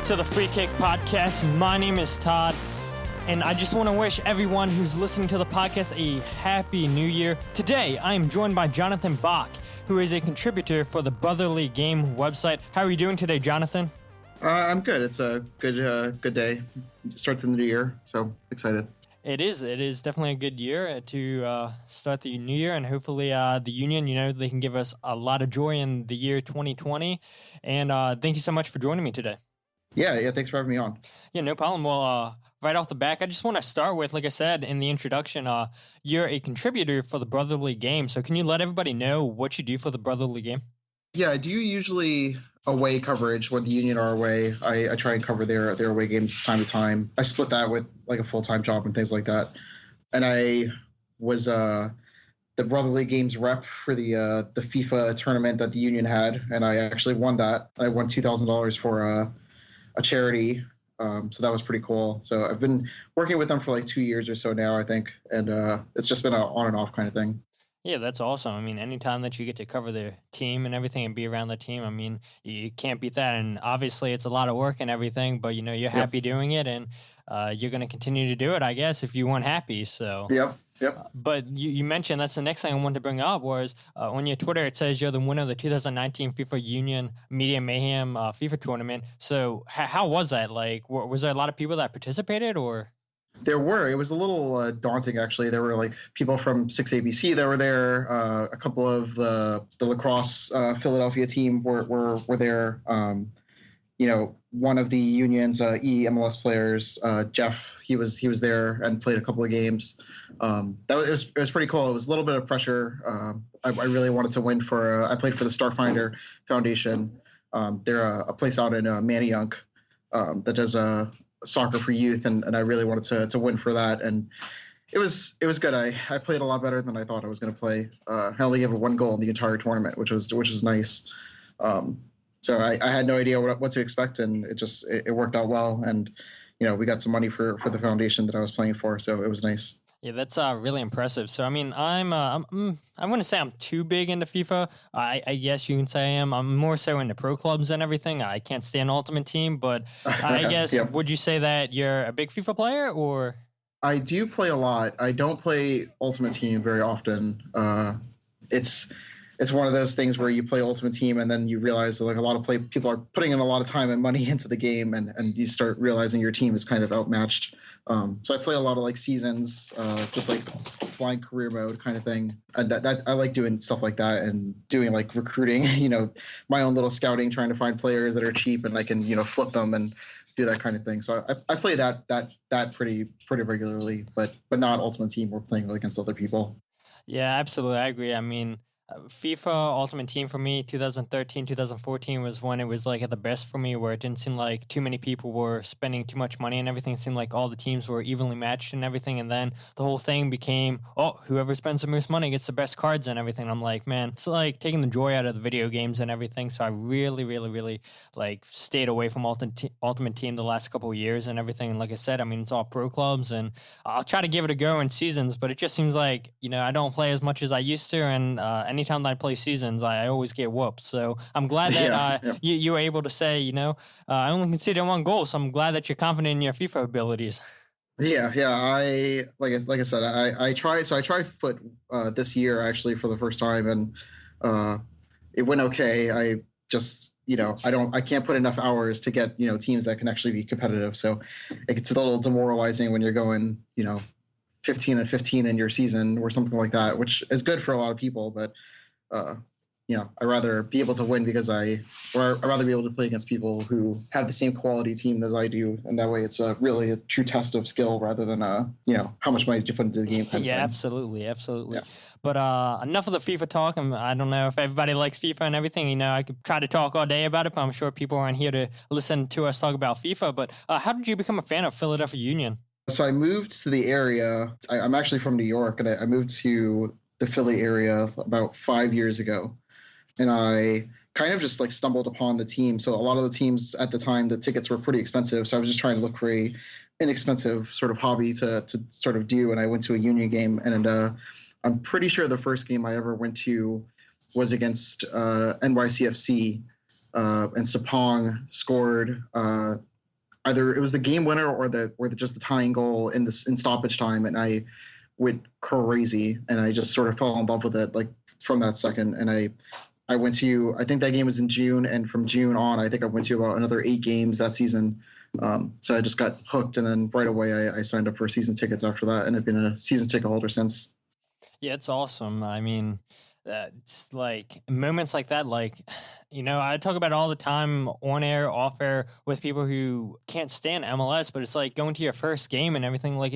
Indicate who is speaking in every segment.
Speaker 1: to the Free Kick Podcast. My name is Todd, and I just want to wish everyone who's listening to the podcast a happy new year. Today, I am joined by Jonathan Bach, who is a contributor for the Brotherly Game website. How are you doing today, Jonathan?
Speaker 2: I'm good. It's a good day. It starts in the new year, so excited.
Speaker 1: It is definitely a good year to start the new year, and hopefully the union, they can give us a lot of joy in the year 2020. And thank you so much for joining me today.
Speaker 2: Yeah. Thanks for having me on.
Speaker 1: Yeah, no problem. Well, right off the back, I just want to start with, like I said in the introduction, you're a contributor for the Brotherly Game. So can you let everybody know what you do for the Brotherly Game?
Speaker 2: Yeah, I do usually away coverage when the union are away. I try and cover their away games time to time. I split that with like a full-time job and things like that. And I was the Brotherly Games rep for the FIFA tournament that the union had, and I actually won that. I won $2,000 for a charity. So that was pretty cool. So I've been working with them for like 2 years or so now, I think. And it's just been an on and off kind of thing.
Speaker 1: Yeah, that's awesome. I mean, anytime that you get to cover the team and everything and be around the team, I mean, you can't beat that. And obviously it's a lot of work and everything, but you're happy doing it, and you're going to continue to do it, I guess, if you weren't happy. So
Speaker 2: Yep.
Speaker 1: But you mentioned, that's the next thing I wanted to bring up, was on your Twitter, it says you're the winner of the 2019 FIFA Union Media Mayhem FIFA tournament. So how was that? Like, was there a lot of people that participated, or?
Speaker 2: There were. It was a little daunting, actually. There were like people from 6ABC that were there. A couple of the lacrosse Philadelphia team were there. One of the union's MLS players, Jeff, he was there and played a couple of games. It was pretty cool. It was a little bit of pressure. I really wanted to win I played for the Starfinder Foundation. They're a place out in Manayunk that does soccer for youth, and I really wanted to win for that, and it was good. I played a lot better than I thought I was going to play. I only gave 1 goal in the entire tournament, which was nice. So I had no idea what to expect, and it worked out well, and we got some money for the foundation that I was playing for, so it was nice.
Speaker 1: Yeah, that's really impressive. So, I mean, I wouldn't say I'm too big into FIFA. I guess you can say I am. I'm more so into pro clubs and everything. I can't stand Ultimate Team, but I guess,
Speaker 2: Yep.
Speaker 1: Would you say that you're a big FIFA player, or?
Speaker 2: I do play a lot. I don't play Ultimate Team very often. It's one of those things where you play Ultimate Team and then you realize that like a lot of people are putting in a lot of time and money into the game, and you start realizing your team is kind of outmatched. So I play a lot of like seasons, just like blind career mode kind of thing. And that I like doing stuff like that, and doing like recruiting, my own little scouting, trying to find players that are cheap and I can, flip them and do that kind of thing. So I play that pretty regularly, but not Ultimate Team. We're playing against other people.
Speaker 1: Yeah, absolutely. I agree. I mean, FIFA Ultimate Team for me, 2013, 2014 was when it was like at the best for me, where it didn't seem like too many people were spending too much money and everything. It seemed like all the teams were evenly matched and everything. And then the whole thing became, whoever spends the most money gets the best cards and everything. I'm like, man, it's like taking the joy out of the video games and everything. So I really, really, really like stayed away from Ultimate Team the last couple of years and everything. And like I said, I mean, it's all pro clubs, and I'll try to give it a go in seasons, but it just seems like, I don't play as much as I used to. And anytime that I play seasons, I always get whooped. So I'm glad that you were able to say, I only conceded 1 goal. So I'm glad that you're confident in your FIFA abilities.
Speaker 2: Yeah. I like I said, I tried foot this year actually for the first time, and it went okay. I just I can't put enough hours to get teams that can actually be competitive. So it gets a little demoralizing when you're going 15 and 15 in your season or something like that, which is good for a lot of people, but I'd rather be able to win I'd rather be able to play against people who have the same quality team as I do, and that way it's really a true test of skill rather than how much money did you put into the game.
Speaker 1: Yeah, absolutely.
Speaker 2: Yeah.
Speaker 1: But enough of the FIFA talk. I don't know if everybody likes FIFA and everything. I could try to talk all day about it, but I'm sure people aren't here to listen to us talk about FIFA. But how did you become a fan of Philadelphia Union?
Speaker 2: So I moved to the area. I'm actually from New York, and I moved to the Philly area about 5 years ago. And I kind of just like stumbled upon the team. So a lot of the teams at the time, the tickets were pretty expensive. So I was just trying to look for a inexpensive sort of hobby to sort of do. And I went to a Union game, and I'm pretty sure the first game I ever went to was against NYCFC, and Sapong scored either it was the game winner or just the tying goal in stoppage time, and I went crazy, and I just sort of fell in love with it like from that second. And I went to, I think that game was in June, and from June on, I think I went to about another 8 games that season. So I just got hooked, and then right away I signed up for season tickets after that, and I've been a season ticket holder since.
Speaker 1: Yeah, it's awesome. I mean, it's like moments like that. Like, I talk about it all the time on air, off air with people who can't stand MLS, but it's like going to your first game and everything. Like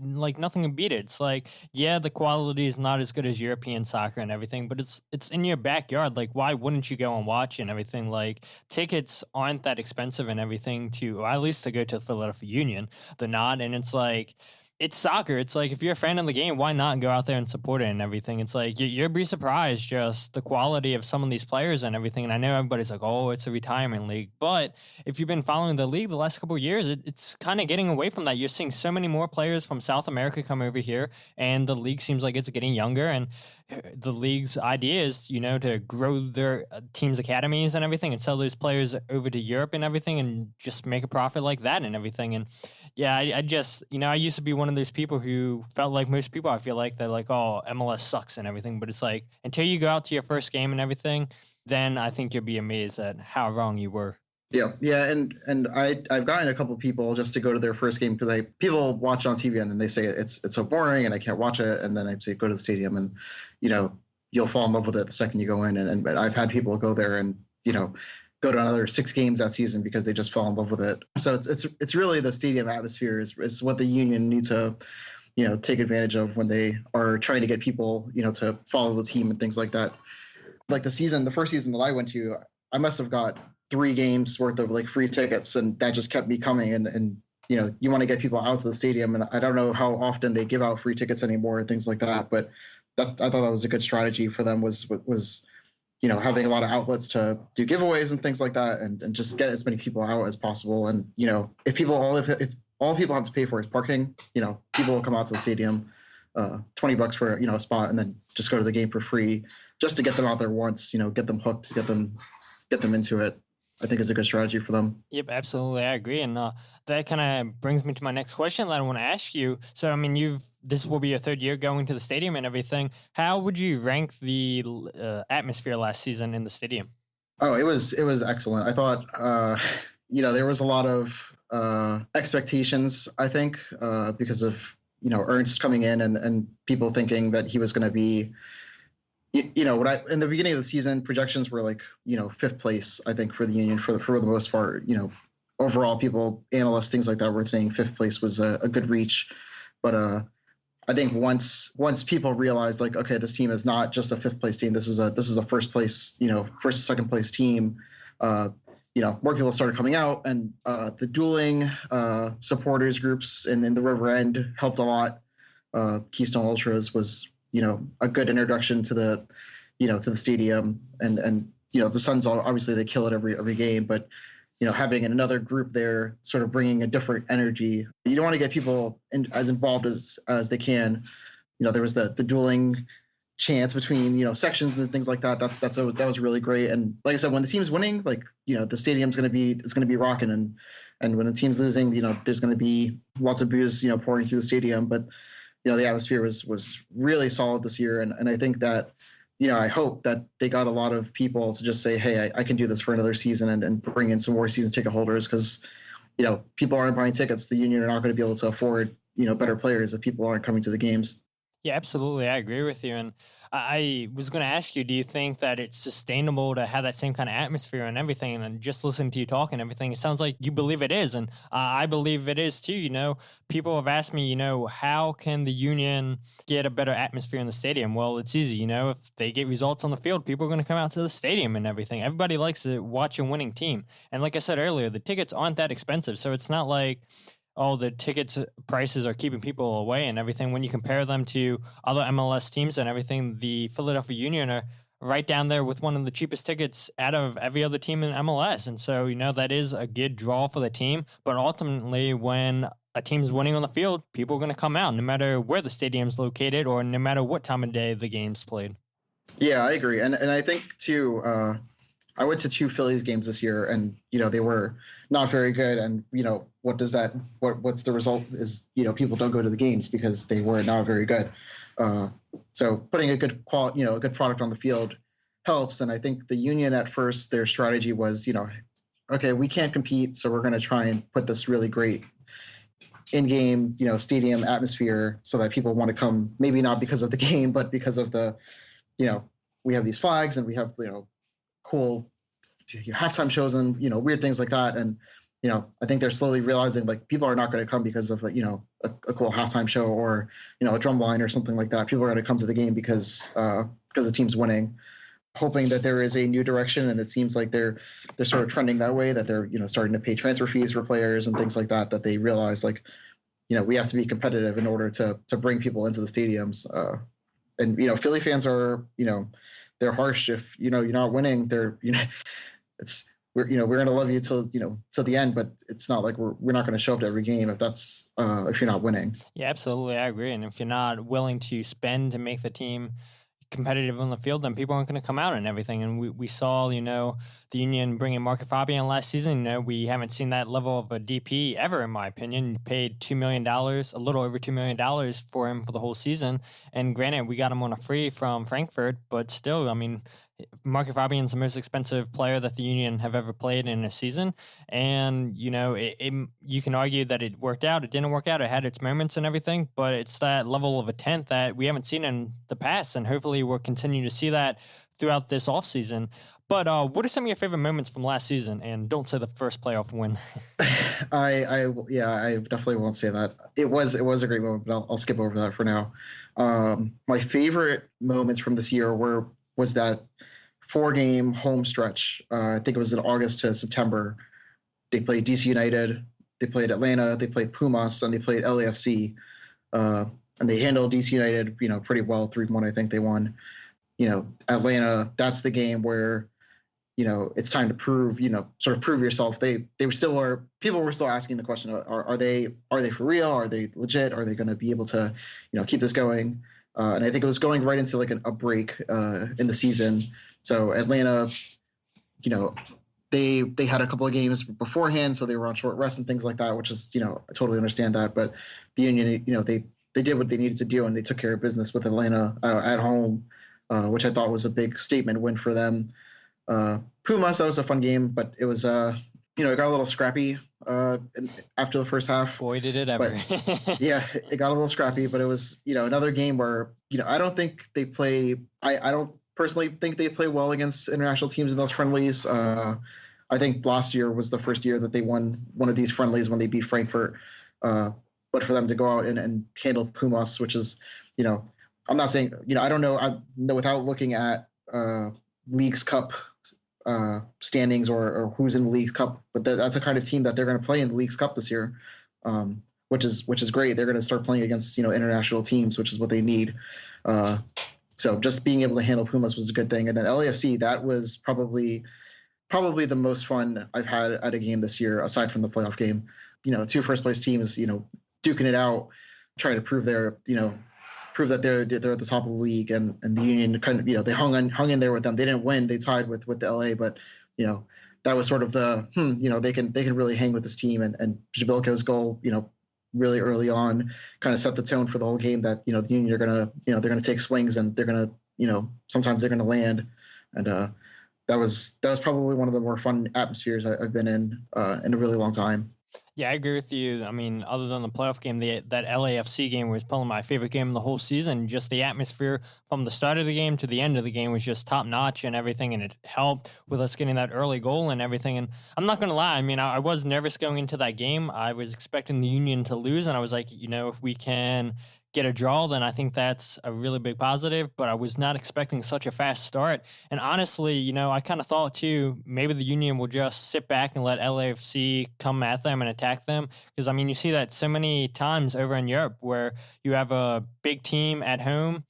Speaker 1: like nothing can beat it. It's like, yeah, the quality is not as good as European soccer and everything, but it's in your backyard. Like, why wouldn't you go and watch and everything? Like, tickets aren't that expensive and everything or at least to go to the Philadelphia Union. They're not, and it's like, it's soccer. It's like, if you're a fan of the game, why not go out there and support it and everything? It's like, you'll be surprised just the quality of some of these players and everything. And I know everybody's like, oh, it's a retirement league. But if you've been following the league the last couple of years, it's kind of getting away from that. You're seeing so many more players from South America come over here, and the league seems like it's getting younger. And the league's idea is, to grow their teams' academies and everything and sell those players over to Europe and everything and just make a profit like that and everything. And yeah, I just, I used to be one of those people who felt like most people, I feel like they're like, oh, MLS sucks and everything. But it's like, until you go out to your first game and everything, then I think you'll be amazed at how wrong you were.
Speaker 2: Yeah. And I've gotten a couple of people just to go to their first game because people watch on TV and then they say it's so boring and I can't watch it. And then I say, go to the stadium and, you'll fall in love with it the second you go in. And I've had people go there and, go to another 6 games that season because they just fell in love with it. So it's really the stadium atmosphere is what the Union needs to, take advantage of when they are trying to get people, to follow the team and things like that. Like the first season that I went to, I must have got 3 games worth of like free tickets, and that just kept me coming. And you want to get people out to the stadium, and I don't know how often they give out free tickets anymore and things like that. But I thought that was a good strategy for them was having a lot of outlets to do giveaways and things like that, and just get as many people out as possible. And if all people have to pay for is parking, people will come out to the stadium, $20 for a spot, and then just go to the game for free, just to get them out there once, get them hooked, get them into it. I think is a good strategy for them.
Speaker 1: Yep, absolutely, I agree, and that kind of brings me to my next question that I want to ask you. So, I mean, this will be your 3rd year going to the stadium and everything. How would you rank the atmosphere last season in the stadium?
Speaker 2: Oh, it was excellent. I thought, there was a lot of expectations, I think, because of Ernst coming in and people thinking that he was going to be. In the beginning of the season, projections were like, 5th place, I think, for the Union for the most part. Overall, analysts, things like that, were saying 5th place was a good reach. But I think once people realized, like, okay, this team is not just a 5th place team. This is a first place, first or 2nd place team. More people started coming out, and the dueling supporters groups and in the River End helped a lot. Keystone Ultras was a good introduction to the, to the stadium, and the Suns obviously they kill it every game, but having another group there, sort of bringing a different energy. You don't want to get people as involved as they can. There was the dueling chants between sections and things like that. That was really great. And like I said, when the team's winning, like the stadium's gonna be rocking, and when the team's losing, there's gonna be lots of booze pouring through the stadium, but. The atmosphere was really solid this year. And I think that, I hope that they got a lot of people to just say, hey, I can do this for another season and bring in some more season ticket holders because, people aren't buying tickets. The Union are not going to be able to afford, better players if people aren't coming to the games.
Speaker 1: Yeah, absolutely. I agree with you. And I was going to ask you, do you think that it's sustainable to have that same kind of atmosphere and everything? And just listening to you talk and everything, it sounds like you believe it is. And I believe it is too. People have asked me, how can the Union get a better atmosphere in the stadium? Well, it's easy. If they get results on the field, people are going to come out to the stadium and everything. Everybody likes to watch a winning team. And like I said earlier, the tickets aren't that expensive. So it's not like, oh, the tickets prices are keeping people away and everything. When you compare them to other MLS teams and everything, the Philadelphia Union are right down there with one of the cheapest tickets out of every other team in MLS. And so, that is a good draw for the team. But ultimately, when a team's winning on the field, people are going to come out no matter where the stadium's located or no matter what time of day the game's played.
Speaker 2: Yeah, I agree. And I think, too, I went to 2 Phillies games this year, and they were not very good. And what's the result is people don't go to the games because they were not very good. So putting a good quality, a good product on the field helps. And I think the Union at first, their strategy was, okay, we can't compete, so we're going to try and put this really great in-game, stadium atmosphere so that people want to come, maybe not because of the game, but because of the, we have these flags and we have, cool halftime shows and, weird things like that. And, I think they're slowly realizing like people are not going to come because of, a cool halftime show or, a drum line or something like that. People are going to come to the game because the team's winning, hoping that there is a new direction. And it seems like they're sort of trending that way, that they're, starting to pay transfer fees for players and things like that, that they realize like, we have to be competitive in order to bring people into the stadiums. And, Philly fans are, they're harsh. If, you're not winning, they're, we're going to love you till the end, but it's not like we're not going to show up to every game if you're not winning.
Speaker 1: Yeah, absolutely. I agree. And if you're not willing to spend to make the team competitive on the field, then people aren't going to come out and everything. And we saw, the Union bringing Marco Fabian last season. We haven't seen that level of a DP ever, in my opinion. You paid $2 million, a little over $2 million for him for the whole season. And granted, we got him on a free from Frankfurt, but still, I mean, Marco Fabian's the most expensive player that the Union have ever played in a season. And, you can argue that it worked out. It didn't work out. It had its moments and everything, but it's that level of a 10th that we haven't seen in the past. And hopefully we'll continue to see that throughout this offseason. But what are some of your favorite moments from last season? And don't say the first playoff win.
Speaker 2: I definitely won't say that. It was a great moment, but I'll skip over that for now. My favorite moments from this year was that 4-game home stretch. I think it was in August to September. They played DC United, they played Atlanta, they played Pumas, and they played LAFC. And they handled DC United, pretty well. 3-1, I think they won. Atlanta, that's the game where, it's time to prove, sort of prove yourself. People were still asking the question, are they for real? Are they legit? Are they going to be able to, keep this going? And I think it was going right into like a break in the season. So Atlanta, they had a couple of games beforehand, so they were on short rest and things like that, which is, I totally understand that. But the Union, they did what they needed to do, and they took care of business with Atlanta at home, which I thought was a big statement win for them. Pumas, that was a fun game, but it was, it got a little scrappy after the first half.
Speaker 1: Boy, did it ever.
Speaker 2: But, yeah, it got a little scrappy, but it was, another game where, I don't think they play – I don't personally think they play well against international teams in those friendlies. I think last year was the first year that they won one of these friendlies when they beat Frankfurt. But for them to go out and handle Pumas, which is, I'm not saying – I don't know. I know without looking at Leagues Cup standings or who's in the Leagues Cup, but that's the kind of team that they're going to play in the Leagues Cup this year, which is great. They're going to start playing against international teams, which is what they need. So just being able to handle Pumas was a good thing. And then LAFC, that was probably the most fun I've had at a game this year, aside from the playoff game. 2 first place teams, duking it out, trying to prove prove that they're at the top of the league, and the Union kind of, they hung in there with them. They didn't win, they tied with the LA, but that was sort of the they can really hang with this team, and Jabilko's goal, really early on kind of set the tone for the whole game that, the Union are gonna, they're gonna take swings, and they're gonna, sometimes they're gonna land, and that was probably one of the more fun atmospheres I've been in a really long time.
Speaker 1: Yeah, I agree with you. I mean, other than the playoff game, that LAFC game was probably my favorite game of the whole season. Just the atmosphere from the start of the game to the end of the game was just top notch and everything, and it helped with us getting that early goal and everything. And I'm not going to lie, I mean, I was nervous going into that game. I was expecting the Union to lose, and I was like, if we can get a draw, then I think that's a really big positive, but I was not expecting such a fast start. And honestly, I kind of thought too, maybe the Union will just sit back and let LAFC come at them and attack them. Because, I mean, you see that so many times over in Europe where you have a big team at home,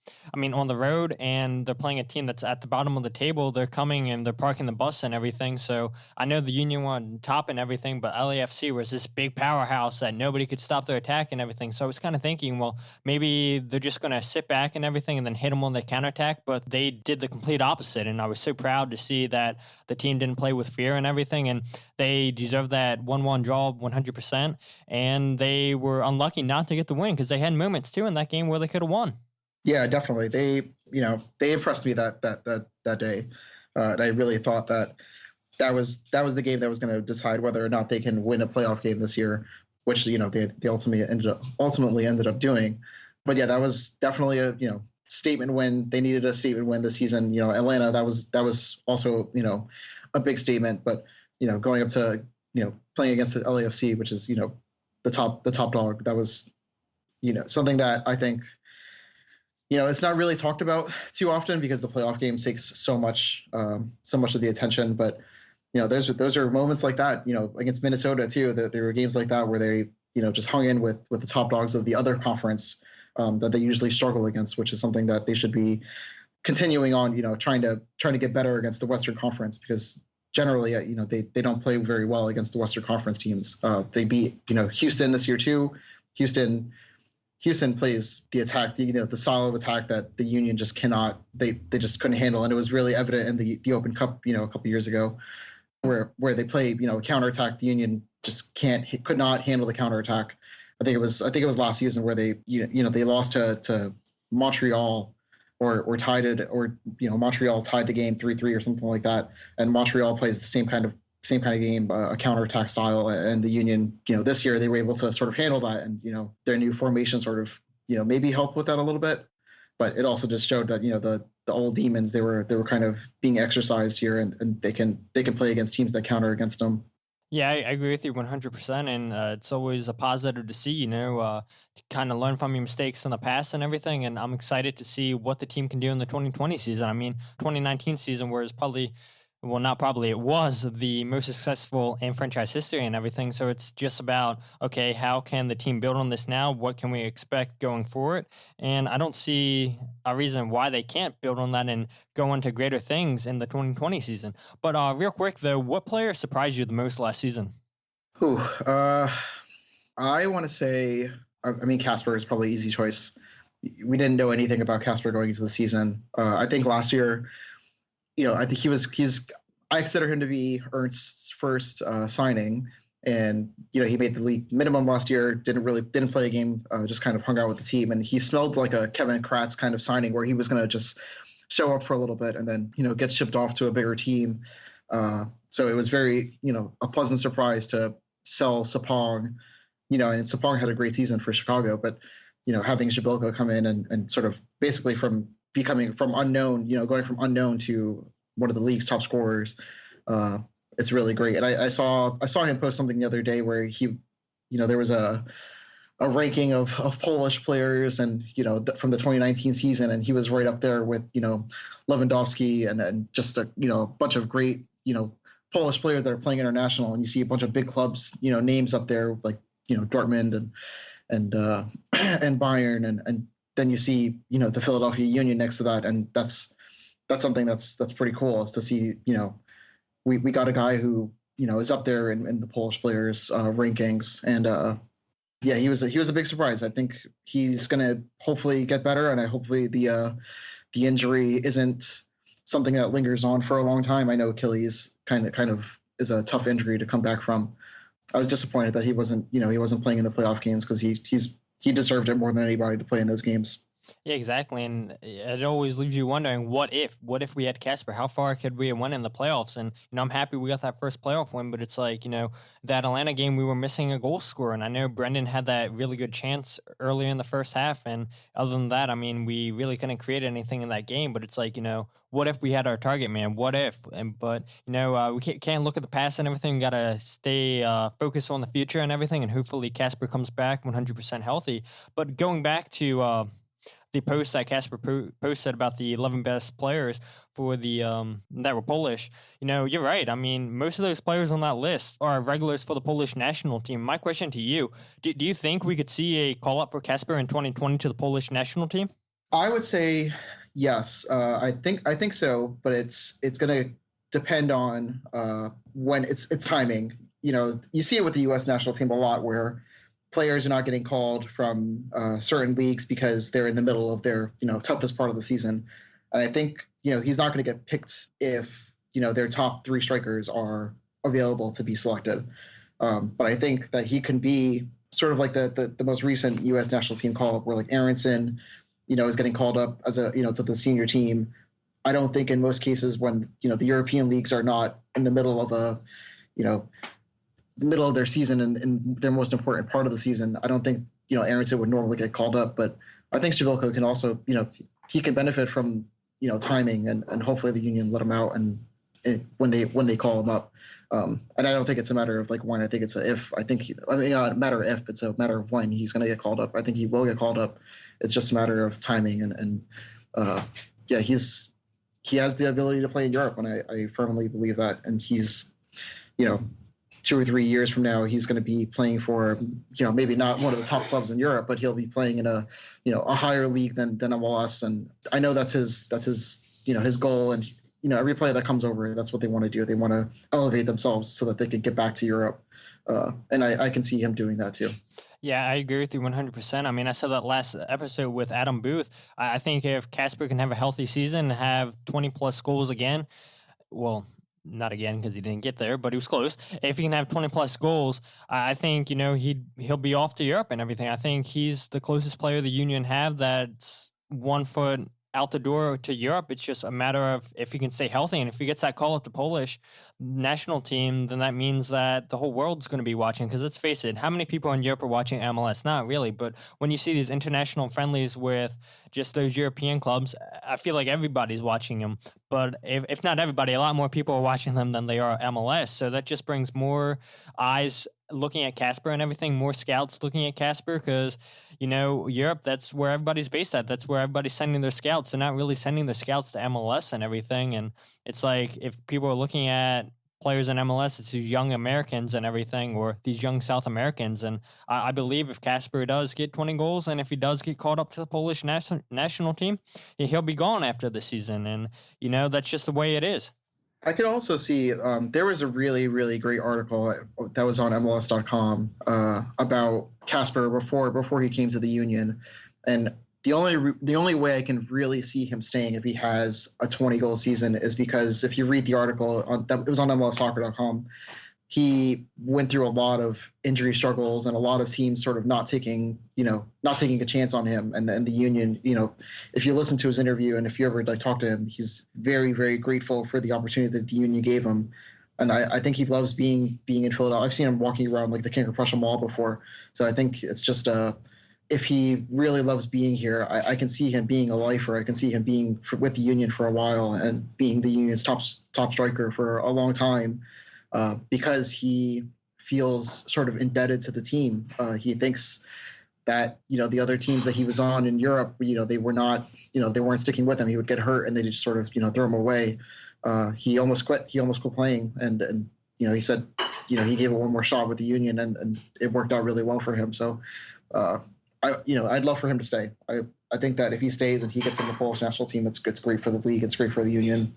Speaker 1: on the road, and they're playing a team that's at the bottom of the table. They're coming and they're parking the bus and everything. So I know the Union won top and everything, but LAFC was this big powerhouse that nobody could stop their attack and everything. So I was kind of thinking, well, maybe maybe they're just going to sit back and everything and then hit them on the counterattack, but they did the complete opposite. And I was so proud to see that the team didn't play with fear and everything, and they deserved that 1-1 draw 100%. And they were unlucky not to get the win because they had moments too in that game where they could have won.
Speaker 2: Yeah, definitely. They impressed me that day. And I really thought that was the game that was going to decide whether or not they can win a playoff game this year, which they ultimately ended up doing. But yeah, that was definitely a statement win. They needed a statement win this season. Atlanta, that was also a big statement. But going up to playing against the LAFC, which is the top dog, that was something that I think it's not really talked about too often because the playoff game takes so much of the attention. But those are moments like that. Against Minnesota too. There were games like that where they just hung in with the top dogs of the other conference that they usually struggle against, which is something that they should be continuing on. Trying to get better against the Western Conference, because generally they don't play very well against the Western Conference teams. They beat Houston this year too. Houston plays the attack, the style of attack that the Union just cannot. They just couldn't handle, and it was really evident in the Open Cup, a couple years ago, where they play, counterattack. The Union just could not handle the counterattack. I think it was last season where they they lost to Montreal, or tied it, or Montreal tied the game 3-3 or something like that, and Montreal plays the same kind of game, a counterattack style, and the Union, this year they were able to sort of handle that, and their new formation sort of maybe helped with that a little bit, but it also just showed that the old demons, they were kind of being exercised here, and they can play against teams that counter against them.
Speaker 1: Yeah, I agree with you 100%, and it's always a positive to see, to kind of learn from your mistakes in the past and everything, and I'm excited to see what the team can do in the 2020 season. I mean, 2019 season was probably, well, not probably, it was the most successful in franchise history and everything. So it's just about, okay, how can the team build on this now? What can we expect going forward? And I don't see a reason why they can't build on that and go into greater things in the 2020 season. But real quick, though, what player surprised you the most last season?
Speaker 2: I want to say, Casper is probably an easy choice. We didn't know anything about Casper going into the season. I think last year, I think I consider him to be Ernst's first signing, and he made the league minimum last year. Didn't play a game, just kind of hung out with the team, and he smelled like a Kevin Kratz kind of signing where he was going to just show up for a little bit and then get shipped off to a bigger team. So it was very a pleasant surprise to sell Sapong, and Sapong had a great season for Chicago, but having Jabilko come in and sort of basically from unknown, going from unknown to one of the league's top scorers, it's really great. And I saw him post something the other day where he, there was a ranking of Polish players, and from the 2019 season, and he was right up there with Lewandowski and just a bunch of great Polish players that are playing international. And you see a bunch of big clubs names up there like Dortmund and Bayern, and then you see the Philadelphia Union next to that, and that's something that's pretty cool, is to see we got a guy who is up there in the Polish players rankings, and he was a big surprise. I think he's gonna hopefully get better, and hopefully the injury isn't something that lingers on for a long time. I know Achilles kind of is a tough injury to come back from. I was disappointed that he wasn't playing in the playoff games, because he deserved it more than anybody to play in those games.
Speaker 1: Yeah, exactly. And it always leaves you wondering, what if we had Casper? How far could we have won in the playoffs? And, I'm happy we got that first playoff win, but it's like, that Atlanta game, we were missing a goal scorer. And I know Brendan had that really good chance earlier in the first half. And other than that, we really couldn't create anything in that game. But it's like, what if we had our target man? What if? But we can't look at the past and everything. We got to stay focused on the future and everything. And hopefully Casper comes back 100% healthy. But going back to the post that Casper posted about the 11 best players for the that were Polish, you're right. Most of those players on that list are regulars for the Polish national team. My question to you, do you think we could see a call-up for Casper in 2020 to the Polish national team?
Speaker 2: I would say yes. I think so, but it's going to depend on when it's timing. You see it with the U.S. national team a lot, where players are not getting called from certain leagues because they're in the middle of their toughest part of the season. And I think he's not going to get picked if their top 3 strikers are available to be selected. But I think that he can be sort of like the most recent U.S. national team call up, where like Aronson, is getting called up as a to the senior team. I don't think in most cases when the European leagues are not in the middle of a the middle of their season and their most important part of the season, I don't think Aronson would normally get called up. But I think Javilko can also he can benefit from timing, and hopefully the union let him out and when they call him up. And I don't think it's a matter of like when. I think it's a if. I think not a matter of if, it's a matter of when he's going to get called up. I think he will get called up. It's just a matter of timing, and yeah, he has the ability to play in Europe, and I firmly believe that. And he's 2 or 3 years from now, he's going to be playing for maybe not one of the top clubs in Europe, but he'll be playing in a a higher league than MLS. And I know that's his his goal. And every player that comes over, that's what they want to do. They want to elevate themselves so that they can get back to Europe. And I can see him doing that too.
Speaker 1: Yeah, I agree with you 100%. I mean, I said that last episode with Adam Booth. I think if Casper can have a healthy season, have 20-plus goals again, well, not again because he didn't get there, but he was close. If he can have 20-plus goals, I think, he'll be off to Europe and everything. I think he's the closest player the Union have that's 1 foot out the door to Europe. It's just a matter of if he can stay healthy, and if he gets that call up to Polish national team, then that means that the whole world's going to be watching. Because let's face it, how many people in Europe are watching MLS? Not really. But when you see these international friendlies with just those European clubs, I feel like everybody's watching them. But if not everybody, a lot more people are watching them than they are MLS. So that just brings more eyes looking at Casper and everything, more scouts looking at Casper, because Europe, that's where everybody's based at. That's where everybody's sending their scouts. They're not really sending their scouts to MLS and everything. And it's like, if people are looking at players in MLS, it's these young Americans and everything, or these young South Americans. And I believe if Casper does get 20 goals, and if he does get called up to the Polish national team, he'll be gone after the season. And that's just the way it is.
Speaker 2: I could also see there was a really, really great article that was on MLS.com about Casper before he came to the Union, and the only way I can really see him staying if he has a 20-goal season is because if you read the article it was on MLSsoccer.com, he went through a lot of injury struggles and a lot of teams sort of not taking a chance on him. And the Union, if you listen to his interview and if you ever talk to him, he's very, very grateful for the opportunity that the Union gave him. And I think he loves being in Philadelphia. I've seen him walking around like the King of Prussia Mall before. So I think it's just if he really loves being here, I can see him being a lifer. I can see him being with the Union for a while and being the Union's top striker for a long time. Because he feels sort of indebted to the team. He thinks that, the other teams that he was on in Europe, they were not, they weren't sticking with him. He would get hurt and they just sort of, throw him away. He almost quit playing. And he said, he gave it one more shot with the Union and it worked out really well for him. So, I'd love for him to stay. I think that if he stays and he gets in the Polish national team, it's great for the league. It's great for the Union.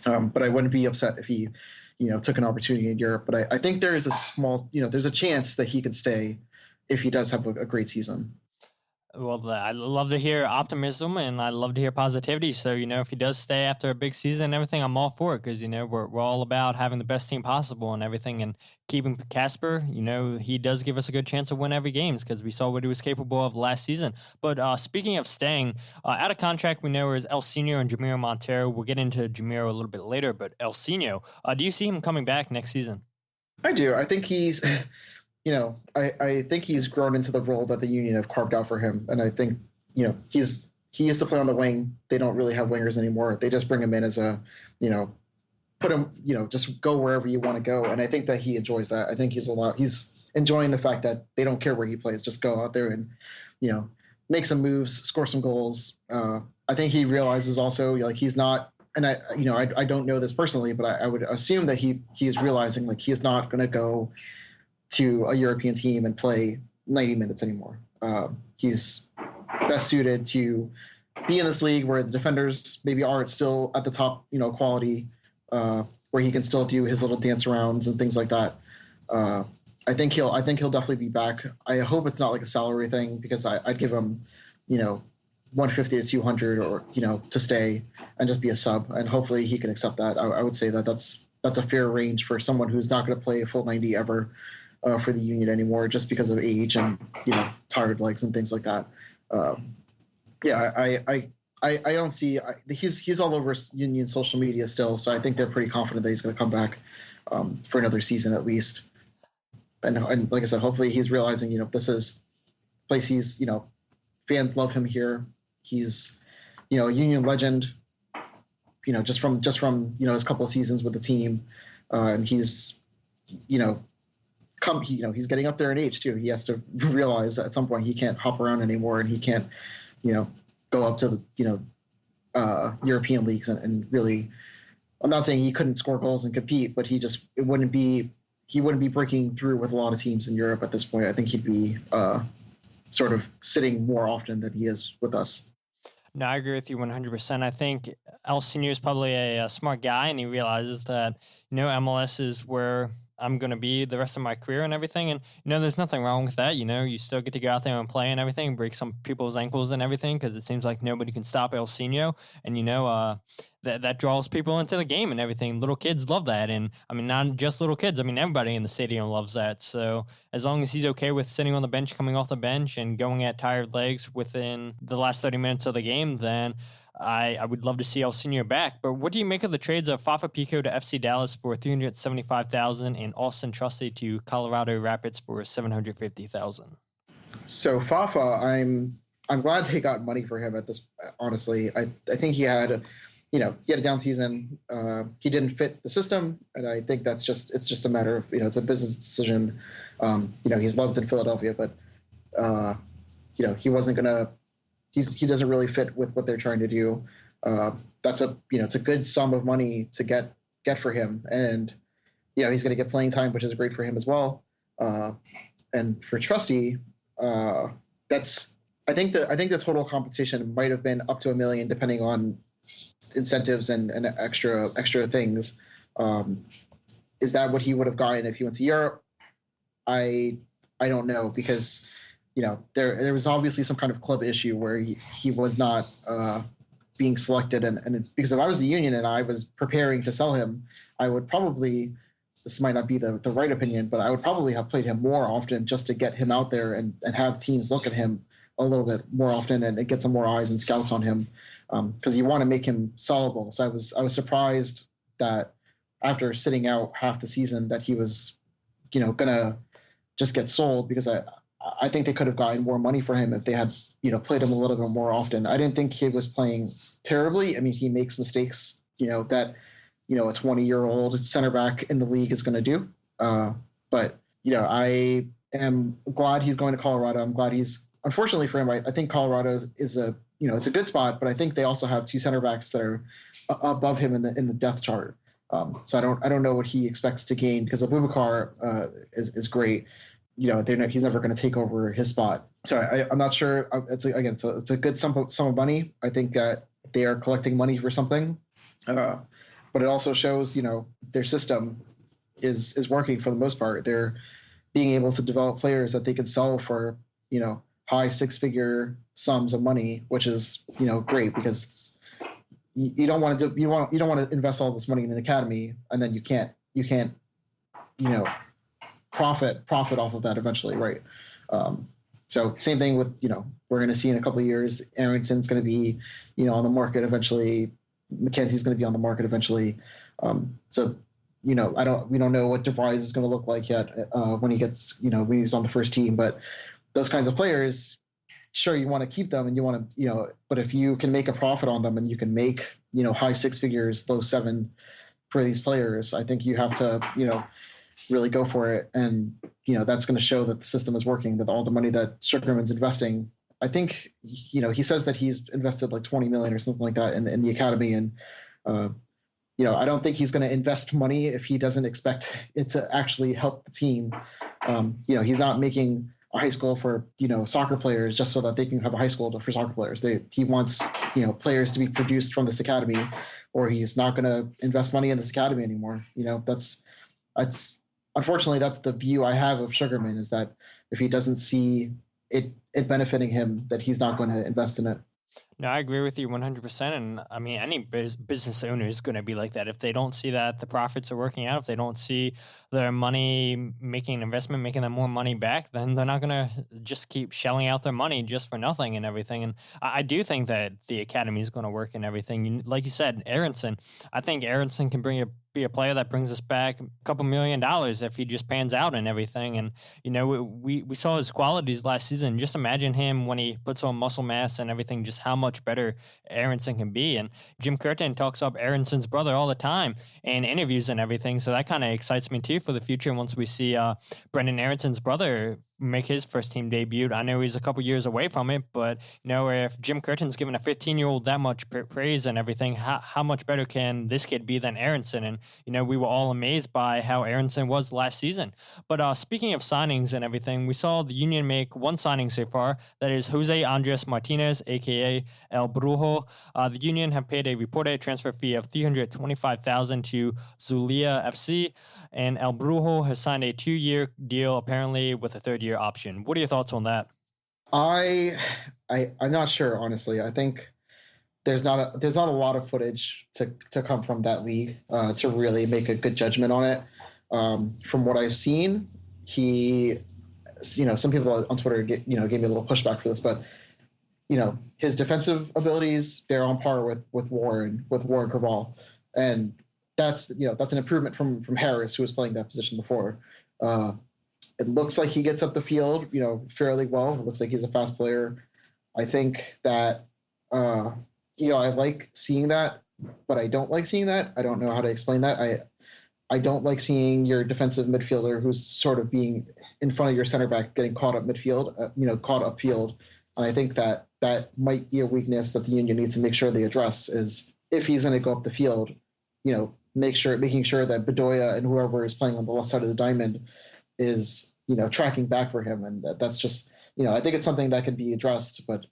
Speaker 2: But I wouldn't be upset if he, took an opportunity in Europe. But I think there is a small, there's a chance that he could stay if he does have a great season.
Speaker 1: Well, I love to hear optimism and I love to hear positivity. So, if he does stay after a big season and everything, I'm all for it because, we're all about having the best team possible and everything. And keeping Casper, he does give us a good chance to win every games because we saw what he was capable of last season. But speaking of staying, out of contract, we know is Ilsinho and Jamiro Monteiro. We'll get into Jamiro a little bit later, but Ilsinho, do you see him coming back next season?
Speaker 2: I do. I think he's... I think he's grown into the role that the Union have carved out for him. And I think, he used to play on the wing. They don't really have wingers anymore. They just bring him in as a, put him, just go wherever you want to go. And I think that he enjoys that. I think he's enjoying the fact that they don't care where he plays. Just go out there and, make some moves, score some goals. I think he realizes also he's not, and I don't know this personally, but I would assume that he's realizing he's not going to go to a European team and play 90 minutes anymore. He's best suited to be in this league where the defenders maybe aren't still at the top, quality, where he can still do his little dance arounds and things like that. I think he'll definitely be back. I hope it's not like a salary thing because I'd give him, 150 to 200 or to stay and just be a sub, and hopefully he can accept that. I would say that that's a fair range for someone who's not going to play a full 90 ever for the Union anymore, just because of age and tired legs and things like that. Yeah, I don't see he's all over Union social media still, so I think they're pretty confident that he's going to come back for another season at least. And like I said, hopefully he's realizing this is a place he's fans love him here. He's a Union legend. Just from his couple of seasons with the team, and he's he's getting up there in age too. He has to realize at some point he can't hop around anymore, and he can't go up to the European leagues and really. I'm not saying he couldn't score goals and compete, but he wouldn't be breaking through with a lot of teams in Europe at this point. I think he'd be sort of sitting more often than he is with us.
Speaker 1: No, I agree with you 100%. I think Ilsinho is probably a smart guy, and he realizes that, MLS is where I'm going to be the rest of my career and everything. And, there's nothing wrong with that. You still get to go out there and play and everything, break some people's ankles and everything, because it seems like nobody can stop Ilsinho. And, that draws people into the game and everything. Little kids love that. And, not just little kids. Everybody in the stadium loves that. So as long as he's okay with sitting on the bench, coming off the bench, and going at tired legs within the last 30 minutes of the game, then I would love to see Ilsinho back. But what do you make of the trades of Fafa Picault to FC Dallas for $375,000 and Auston Trusty to Colorado Rapids for $750,000?
Speaker 2: So Fafa, I'm glad they got money for him at this. Honestly, I think he had he had a down season. He didn't fit the system, and I think it's just a matter of it's a business decision. He's loved in Philadelphia, but he wasn't gonna. He doesn't really fit with what they're trying to do. It's a good sum of money to get for him, and he's going to get playing time, which is great for him as well. And for Trusty, I think the total compensation might have been up to $1 million, depending on incentives and extra things. Is that what he would have gotten if he went to Europe? I don't know, because there was obviously some kind of club issue where he was not being selected, and because if I was the Union and I was preparing to sell him, I would probably, this might not be the right opinion, but I would probably have played him more often just to get him out there and have teams look at him a little bit more often and get some more eyes and scouts on him, because you want to make him sellable. So I was surprised that after sitting out half the season that he was gonna just get sold, because I think they could have gotten more money for him if they had, played him a little bit more often. I didn't think he was playing terribly. He makes mistakes, that, a 20-year-old center back in the league is going to do. But, I am glad he's going to Colorado. I'm glad unfortunately for him, I think Colorado is it's a good spot, but I think they also have two center backs that are above him in the depth chart. So I don't know what he expects to gain, because Abubakar is great. He's never going to take over his spot. So I'm not sure. It's a good sum of money. I think that they are collecting money for something, but it also shows their system is working for the most part. They're being able to develop players that they can sell for high six-figure sums of money, which is great, because you don't want to invest all this money in an academy and then you can't profit off of that eventually, right? So same thing with we're going to see in a couple of years, Arrington's going to be on the market eventually, McKenzie's going to be on the market eventually. So we don't know what DeVries is going to look like yet when he gets when he's on the first team, but those kinds of players, sure, you want to keep them and you want to but if you can make a profit on them and you can make high six figures, low seven for these players, I think you have to really go for it. And that's going to show that the system is working, that all the money that Sugarman's investing, I think he says that he's invested like 20 million or something like that in the academy, and I don't think he's going to invest money if he doesn't expect it to actually help the team. He's not making a high school for soccer players just so that they can have a high school for soccer players. He wants players to be produced from this academy, or he's not going to invest money in this academy anymore. That's unfortunately, that's the view I have of Sugarman, is that if he doesn't see it benefiting him, that he's not going to invest in it.
Speaker 1: No, I agree with you 100%. And I mean, any business owner is going to be like that. If they don't see that the profits are working out, if they don't see their money making an investment, making them more money back, then they're not going to just keep shelling out their money just for nothing and everything. And I do think that the academy is going to work and everything. Like you said, Aronson, I think Aronson can be a player that brings us back a couple $1 million if he just pans out and everything. And, we saw his qualities last season. Just imagine him when he puts on muscle mass and everything, just how much better Aronson can be. And Jim Curtin talks up Aronson's brother all the time in interviews and everything. So that kind of excites me too for the future once we see Brendan Aronson's brother make his first team debut. I know he's a couple years away from it, but if Jim Curtin's giving a 15-year-old that much praise and everything, how much better can this kid be than Aronson? And we were all amazed by how Aronson was last season. But speaking of signings and everything, we saw the Union make one signing so far. That is Jose Andres Martinez, aka El Brujo. The Union have paid a reported transfer fee of $325,000 to Zulia FC, and El Brujo has signed a 2-year deal apparently with a 3rd-year option. What are your thoughts on that?
Speaker 2: I'm not sure, honestly. I think there's not a lot of footage to come from that league to really make a good judgment on it. From what I've seen, he, some people on Twitter gave me a little pushback for this, but his defensive abilities, they're on par with Warren Craval, and that's an improvement from Harris, who was playing that position before. It looks like he gets up the field, fairly well. It looks like he's a fast player. I think that, I like seeing that, but I don't like seeing that. I don't know how to explain that. I don't like seeing your defensive midfielder who's sort of being in front of your center back getting caught up midfield, caught upfield. And I think that might be a weakness that the Union needs to make sure they address, is if he's going to go up the field, making sure that Bedoya and whoever is playing on the left side of the diamond is, tracking back for him. And that's just, I think it's something that can be addressed, but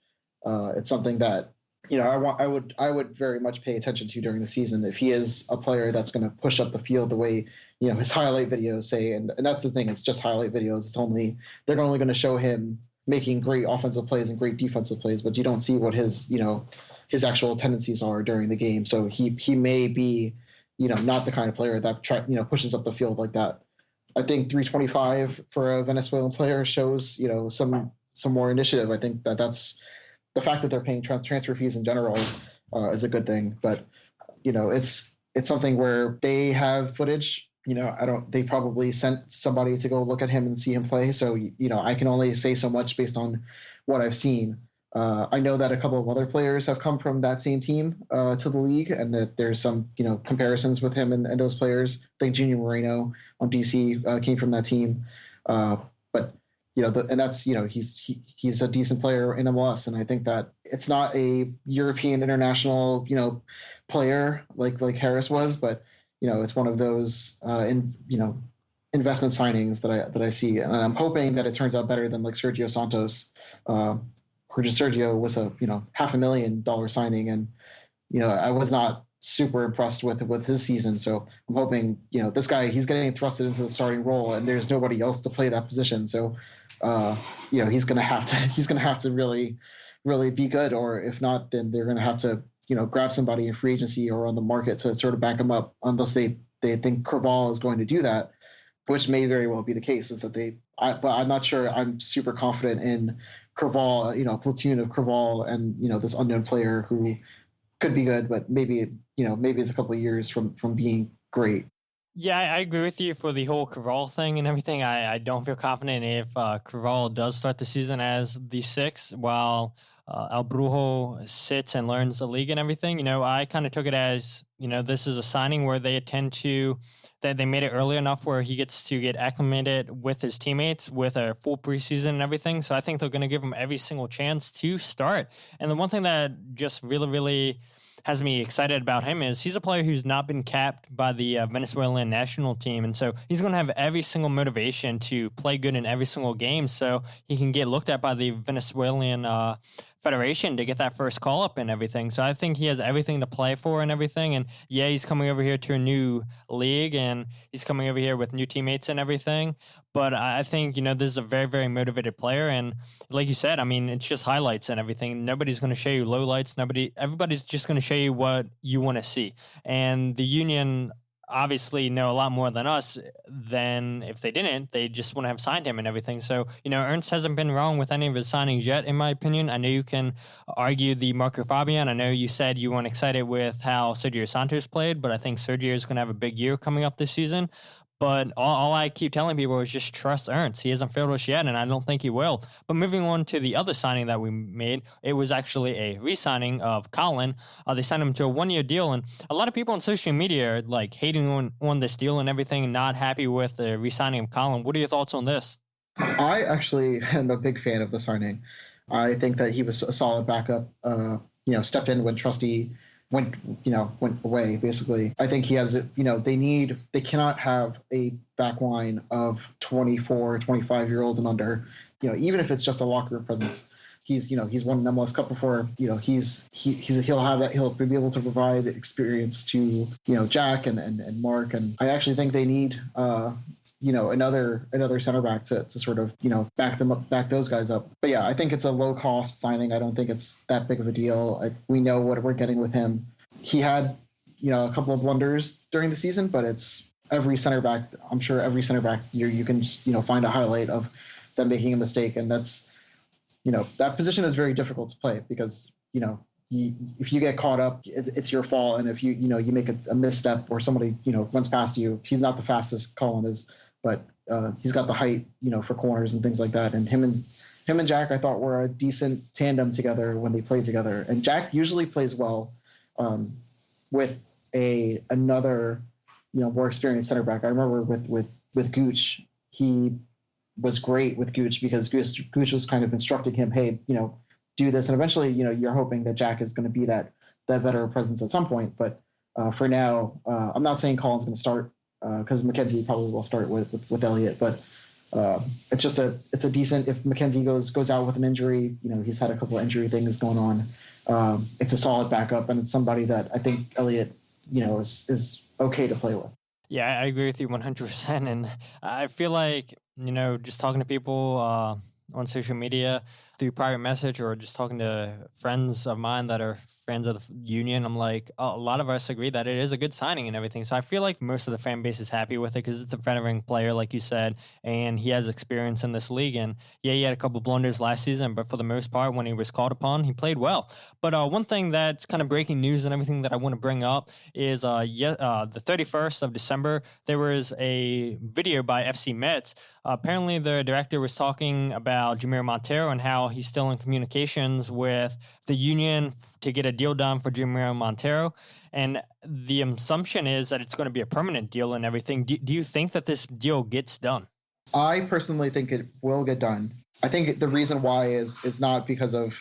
Speaker 2: it's something that, I would very much pay attention to during the season if he is a player that's going to push up the field the way, his highlight videos say. And that's the thing, it's just highlight videos. They're only going to show him making great offensive plays and great defensive plays, but you don't see what his actual tendencies are during the game. So he may be, not the kind of player that pushes up the field like that. I think 325 for a Venezuelan player shows, some more initiative. I think that's the fact that they're paying transfer fees in general is a good thing. But, it's something where they have footage. They probably sent somebody to go look at him and see him play. So, I can only say so much based on what I've seen. I know that a couple of other players have come from that same team to the league, and that there's some, comparisons with him and those players. I think Junior Moreno on DC came from that team. But, and that's, he's a decent player in MLS. And I think that it's not a European international, player like Harris was, but, it's one of those, investment signings that I see. And I'm hoping that it turns out better than like Sergio Santos, Sergio was a $500,000 signing, and I was not super impressed with his season. So I'm hoping this guy, he's getting thrusted into the starting role, and there's nobody else to play that position. So he's gonna have to really be good, or if not, then they're gonna have to grab somebody in free agency or on the market to sort of back him up, unless they think Craval is going to do that, which may very well be the case. Is that but I'm not sure. I'm super confident in Craval, a platoon of Craval and, this unknown player who could be good, but maybe it's a couple of years from being great.
Speaker 1: Yeah, I agree with you for the whole Craval thing and everything. I don't feel confident if Craval does start the season as the 6th, while El Brujo sits and learns the league and everything. I kind of took it as, this is a signing where they they made it early enough where he gets to get acclimated with his teammates with a full preseason and everything. So I think they're going to give him every single chance to start. And the one thing that just really, really has me excited about him is he's a player who's not been capped by the Venezuelan national team. And so he's going to have every single motivation to play good in every single game, so he can get looked at by the Venezuelan federation to get that first call up and everything. So I think he has everything to play for and everything. And yeah, he's coming over here to a new league and he's coming over here with new teammates and everything. But I think, this is a very, very motivated player. And like you said, I mean, it's just highlights and everything. Nobody's going to show you lowlights. Everybody's just going to show you what you want to see. And the Union obviously know a lot more than us. Than if they didn't, they just wouldn't have signed him and everything. So, Ernst hasn't been wrong with any of his signings yet, in my opinion. I know you can argue the Marco Fabian. I know you said you weren't excited with how Sergio Santos played, but I think Sergio is going to have a big year coming up this season. But all I keep telling people is just trust Ernst. He hasn't failed us yet, and I don't think he will. But moving on to the other signing that we made, it was actually a re-signing of Collin. They signed him to a one-year deal, and a lot of people on social media are like hating on this deal and everything, and not happy with the re-signing of Collin. What are your thoughts on this?
Speaker 2: I actually am a big fan of the signing. I think that he was a solid backup. Stepped in when Trusty went away, basically. I think he has, they cannot have a back line of 24, 25-year-old and under, even if it's just a locker room presence. He's won an MLS Cup before, he'll have that, he'll be able to provide experience to, Jack and Mark. And I actually think they need, another center back to sort of, back those guys up. But yeah, I think it's a low cost signing. I don't think it's that big of a deal. We know what we're getting with him. He had, a couple of blunders during the season, but it's every center back. I'm sure every center back you can, find a highlight of them making a mistake. And that's, that position is very difficult to play because, if you get caught up, it's your fault. And if you make a misstep or somebody, runs past you, he's not the fastest Collin is, but he's got the height, for corners and things like that. And him and Jack, I thought, were a decent tandem together when they played together. And Jack usually plays well with another, more experienced center back. I remember with Gooch, he was great with Gooch because Gooch was kind of instructing him, hey, do this. And eventually, you're hoping that Jack is going to be that veteran presence at some point. But for now, I'm not saying Collin's going to start because McKenzie probably will start with Elliott. But it's a decent, if McKenzie goes out with an injury, he's had a couple of injury things going on. It's a solid backup, and it's somebody that I think Elliott, is okay to play with.
Speaker 1: Yeah, I agree with you 100%. And I feel like, just talking to people on social media through private message or just talking to friends of mine that are fans of the Union, I'm like, a lot of us agree that it is a good signing and everything. So I feel like most of the fan base is happy with it because it's a veteran player, like you said, and he has experience in this league. And yeah, he had a couple of blunders last season, but for the most part, when he was called upon, he played well. But one thing that's kind of breaking news and everything that I want to bring up is the 31st of December, there was a video by FC Metz. Apparently, the director was talking about Jamiro Monteiro and how he's still in communications with the Union to get a deal done for Jamiro Monteiro. And the assumption is that it's going to be a permanent deal and everything. Do you think that this deal gets done?
Speaker 2: I personally think it will get done. I think the reason why is not because of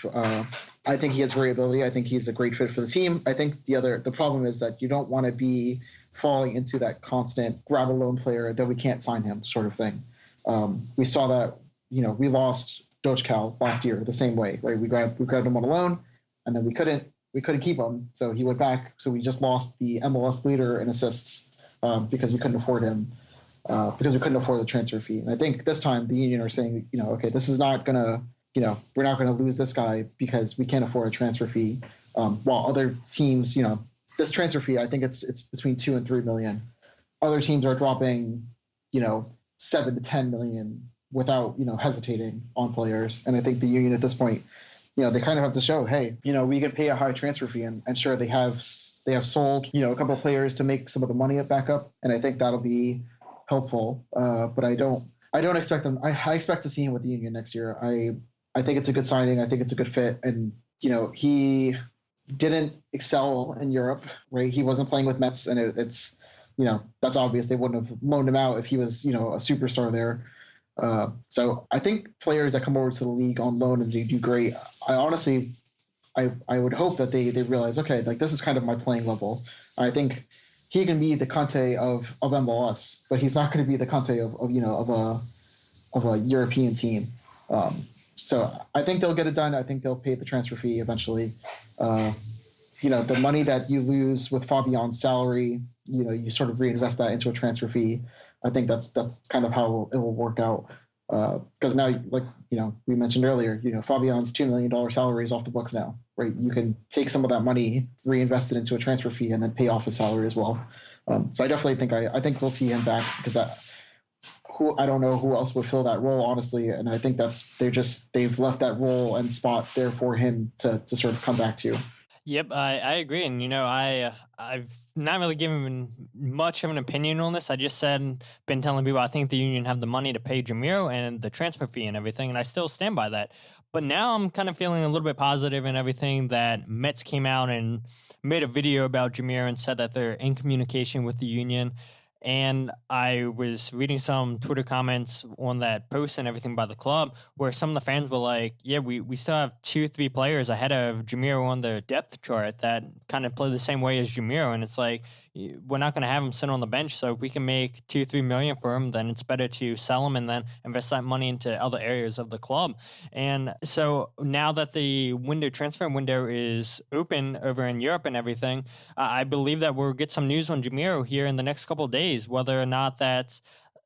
Speaker 2: I think he has great ability. I think he's a great fit for the team. I think the problem is that you don't want to be falling into that constant grab a loan player that we can't sign him sort of thing. We saw that, we lost Dochcal last year the same way, right? We grabbed him on a loan, and then we couldn't keep him, so he went back. So we just lost the MLS leader in assists because we couldn't afford him, because we couldn't afford the transfer fee. And I think this time the Union are saying, okay, this is not gonna, we're not gonna lose this guy because we can't afford a transfer fee. While other teams, this transfer fee, I think it's between $2 and $3 million. Other teams are dropping, $7 to $10 million without, hesitating on players. And I think the Union at this point, they kind of have to show, hey, we can pay a high transfer fee, and sure, they have sold, a couple of players to make some of the money back up. And I think that'll be helpful. But I don't expect them. I expect to see him with the Union next year. I think it's a good signing. I think it's a good fit. And, he didn't excel in Europe, right? He wasn't playing with Metz, and it's, that's obvious. They wouldn't have loaned him out if he was, a superstar there. So I think players that come over to the league on loan and they do great, I honestly would hope that they realize, okay, like this is kind of my playing level. I think he can be the Conte of MLS, but he's not going to be the Conte of a European team. So I think they'll get it done. I think they'll pay the transfer fee eventually. The money that you lose with Fabian's salary, you sort of reinvest that into a transfer fee. I think that's kind of how it will work out. Because now, like we mentioned earlier, Fabian's $2 million salary is off the books now, right? You can take some of that money, reinvest it into a transfer fee, and then pay off his salary as well. So I definitely think I think we'll see him back, because I don't know who else would fill that role, honestly, and I think they've left that role and spot there for him to sort of come back to.
Speaker 1: Yep, I agree, and I've not really given much of an opinion on this. I just been telling people I think the Union have the money to pay Jamiro and the transfer fee and everything, and I still stand by that. But now I'm kind of feeling a little bit positive and everything that Mets came out and made a video about Jamiro and said that they're in communication with the Union. And I was reading some Twitter comments on that post and everything by the club, where some of the fans were like, yeah, we still have 2-3 players ahead of Jamiro on the depth chart that kind of play the same way as Jamiro. And it's like, we're not going to have him sit on the bench. So if we can make 2-3 million for him, then it's better to sell him and then invest that money into other areas of the club. And so now that the transfer window is open over in Europe and everything, I believe that we'll get some news on Jamiro here in the next couple of days, whether or not that's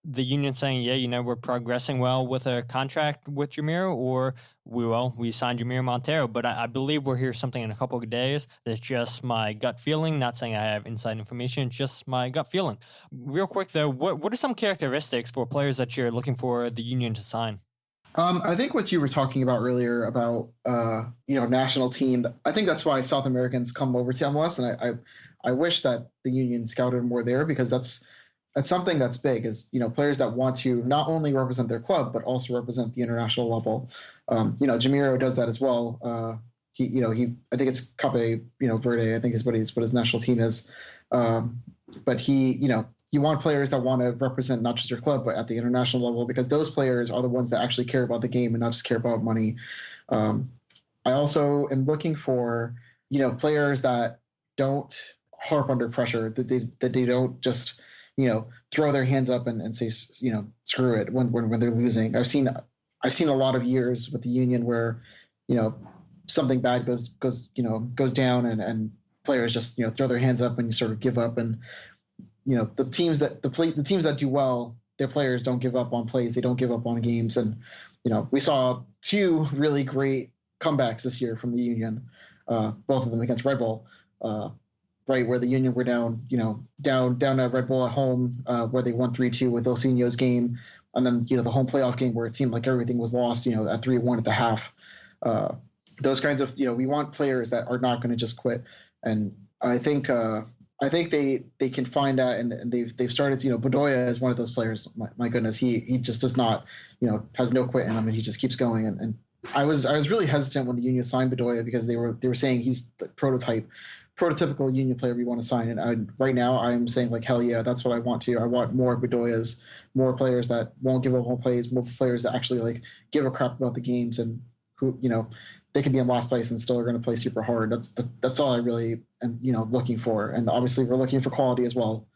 Speaker 1: the Union saying, yeah, we're progressing well with a contract with Jamiro, or we signed Jamiro Monteiro. But I believe we'll hear something in a couple of days. That's just my gut feeling, not saying I have inside information, just my gut feeling. Real quick, though, what are some characteristics for players that you're looking for the Union to sign?
Speaker 2: I think what you were talking about earlier about, national team, I think that's why South Americans come over to MLS. And I wish that the Union scouted more there, because that's something that's big, is, players that want to not only represent their club, but also represent the international level. Jamiro does that as well. I think it's Cape Verde, I think is what his national team is. But you want players that want to represent not just your club, but at the international level, because those players are the ones that actually care about the game and not just care about money. I also am looking for, players that don't harp under pressure, that they don't just, throw their hands up and say, screw it when they're losing. I've seen a lot of years with the Union where, something bad goes down and players just, throw their hands up and you sort of give up. And, the teams that do well, their players don't give up on plays. They don't give up on games. And, we saw 2 really great comebacks this year from the Union, both of them against Red Bull. Right, where the Union were down at Red Bull at home, where they won 3-2 with Ilsinho's game, and then the home playoff game where it seemed like everything was lost, at 3-1 at the half. Those kinds of, we want players that are not going to just quit, and I think they can find that, and they've started. Bedoya is one of those players. My goodness, he just does not, has no quit in him, and he just keeps going. And I was really hesitant when the Union signed Bedoya, because they were saying he's the prototypical Union player we want to sign. And right now I'm saying, like, hell yeah, that's what I want to. I want more Bedoyas, more players that won't give up on plays, more players that actually, like, give a crap about the games, and who, they can be in last place and still are going to play super hard. That's all I really am, looking for. And obviously we're looking for quality as well,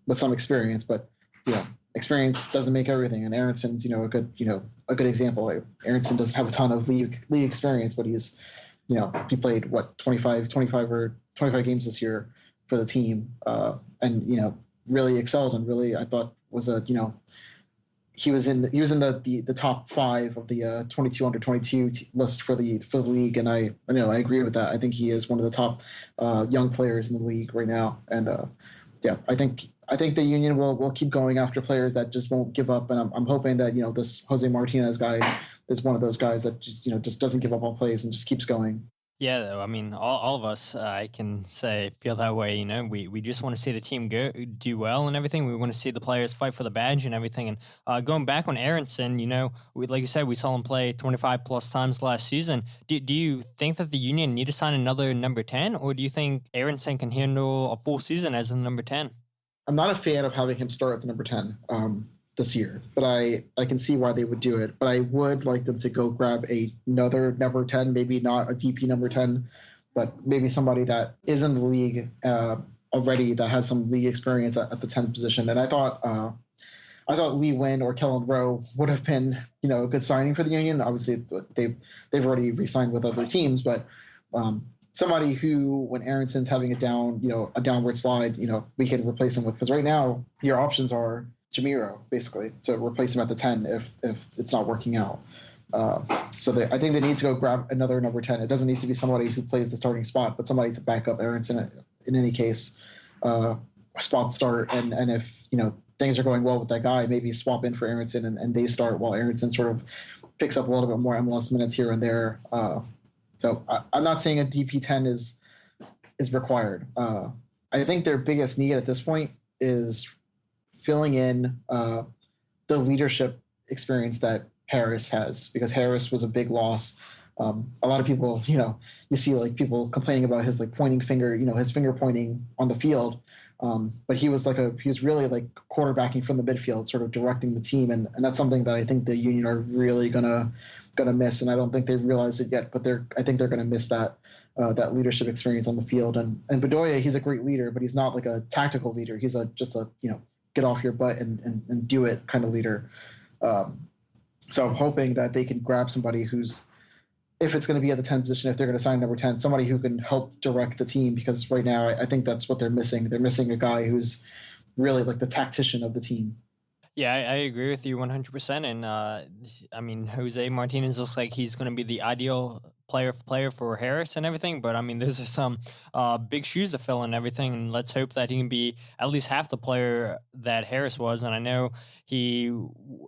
Speaker 2: with some experience, but experience doesn't make everything. And Aronson's, a good example. Aronson doesn't have a ton of league experience, but he's, he played 25 games this year for the team, and really excelled, and really, I thought, was he was in the top 5 of the 22 under 22 list for the league, and I agree with that. I think he is one of the top young players in the league right now, and I think the Union will keep going after players that just won't give up, and I'm hoping that this Jose Martinez guy is one of those guys that just doesn't give up on plays and just keeps going.
Speaker 1: Yeah, I mean, all of us, I can say, feel that way. We just want to see the team do well and everything. We want to see the players fight for the badge and everything. And going back on Aronson, like you said, we saw him play 25 plus times last season. Do you think that the Union need to sign another number 10, or do you think Aronson can handle a full season as a number 10?
Speaker 2: I'm not a fan of having him start at the number 10 this year, but I can see why they would do it. But I would like them to go grab another number 10, maybe not a DP number 10, but maybe somebody that is in the league already, that has some league experience at the 10 position. And I thought I thought Lee Win or Kellen Rowe would have been, a good signing for the Union. Obviously, they've already re-signed with other teams, but somebody who, when Aronson's having a downward slide, we can replace him with. Because right now, your options are Jamiro, basically, to replace him at the 10 if it's not working out. I think they need to go grab another number 10. It doesn't need to be somebody who plays the starting spot, but somebody to back up Aronson in any case, spot start. And if, things are going well with that guy, maybe swap in for Aronson and they start while Aronson sort of picks up a little bit more MLS minutes here and there. So I'm not saying a DP10 is required. I think their biggest need at this point is filling in the leadership experience that Harris has, because Harris was a big loss. A lot of people, you see like people complaining about his like pointing finger, his finger pointing on the field. But he was really like quarterbacking from the midfield, sort of directing the team, and that's something that I think the Union are really gonna miss, and I don't think they realize it yet. But I think they're gonna miss that leadership experience on the field. And Bedoya, he's a great leader, but he's not like a tactical leader. He's just a get off your butt and do it kind of leader. So I'm hoping that they can grab somebody who's, if it's going to be at the 10 position, if they're going to sign number 10, somebody who can help direct the team, because right now I think that's what they're missing. They're missing a guy who's really like the tactician of the team.
Speaker 1: Yeah, I agree with you 100%. And Jose Martinez looks like he's going to be the ideal player for Harris and everything. But those are some big shoes to fill and everything. And let's hope that he can be at least half the player that Harris was. And I know he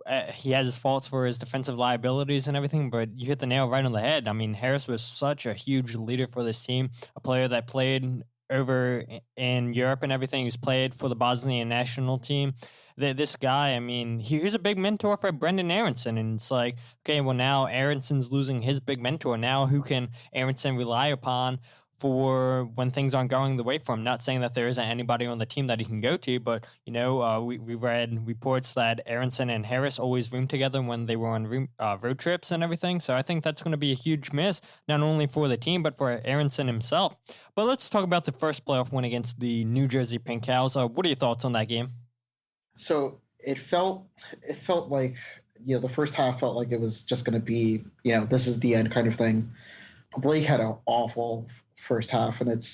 Speaker 1: has his faults for his defensive liabilities and everything, but you hit the nail right on the head. Harris was such a huge leader for this team, a player that played over in Europe and everything. He's played for the Bosnian national team. This guy, he's a big mentor for Brendan Aronson, and it's like, okay, well now Aronson's losing his big mentor. Now who can Aronson rely upon for when things aren't going the way for him? Not saying that there isn't anybody on the team that he can go to, but we read reports that Aronson and Harris always roomed together when they were on road trips and everything. So I think that's going to be a huge miss, not only for the team but for Aronson himself. But let's talk about the first playoff win against the New Jersey Pink Cows. What are your thoughts on that game?
Speaker 2: So it felt like, the first half felt like it was just going to be, this is the end kind of thing. Blake had an awful first half, and it